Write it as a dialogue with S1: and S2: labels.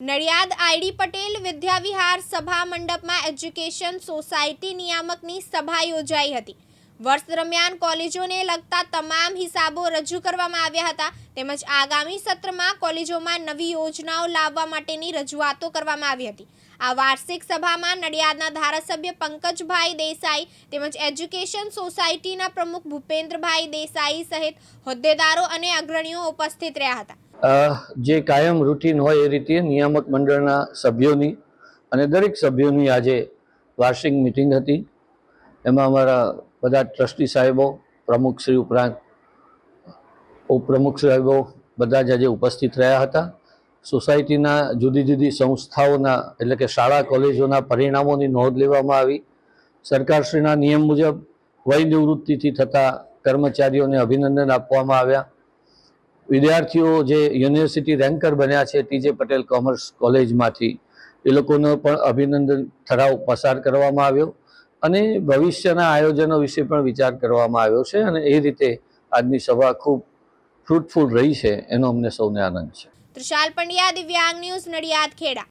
S1: Nadiad ID Patel Vidya Vihar સભા મંડપમાં education society નિયામકની સભા યોજાઈ હતી। વર્ષ દરમિયાન કોલેજોને લગતા તમામ હિસાબો રજૂ કરવામાં આવ્યા હતા તેમજ આગામી સત્રમાં કોલેજોમાં નવી યોજનાઓ લાવવા માટેની રજૂઆતો કરવામાં આવી હતી। આ વાર્ષિક સભામાં નડિયાદના ધારાસભ્ય પંકજભાઈ દેસાઈ તેમજ એજ્યુકેશન સોસાયટીના પ્રમુખ ભૂપેન્દ્રભાઈ દેસાઈ સહિત હોદ્દેદારો અને અગ્રણીઓ ઉપસ્થિત રહ્યા હતા।
S2: જે કાયમ રૂટીન હોય એ રીતે નિયામક મંડળના સભ્યોની અને દરેક સભ્યોની આજે વાર્ષિક મિટિંગ હતી। એમાં અમારા બધા ટ્રસ્ટી સાહેબો, પ્રમુખશ્રી ઉપરાંત ઉપપ્રમુખ સાહેબો બધા જ આજે ઉપસ્થિત રહ્યા હતા। સોસાયટીના જુદી જુદી સંસ્થાઓના એટલે કે શાળા કોલેજોના પરિણામોની નોંધ લેવામાં આવી। સરકારશ્રીના નિયમ મુજબ વય નિવૃત્તિથી થતા કર્મચારીઓને અભિનંદન આપવામાં આવ્યા। વિદ્યાર્થીઓ જે યુનિવર્સિટી રેન્કર બન્યા છે ટીજે પટેલ કોમર્સ કોલેજમાંથી એ લોકોનો પણ અભિનંદન ઠરાવ પસાર કરવામાં આવ્યો અને ભવિષ્યના આયોજનો વિશે પણ વિચાર કરવામાં આવ્યો છે અને એ રીતે આજની સભા ખૂબ ફ્રૂટફુલ રહી છે, એનો અમને સૌને આનંદ છે।
S1: તૃષાલ પંડ્યા, દિવ્યાંગ ન્યૂઝ, નડિયાદ, ખેડા।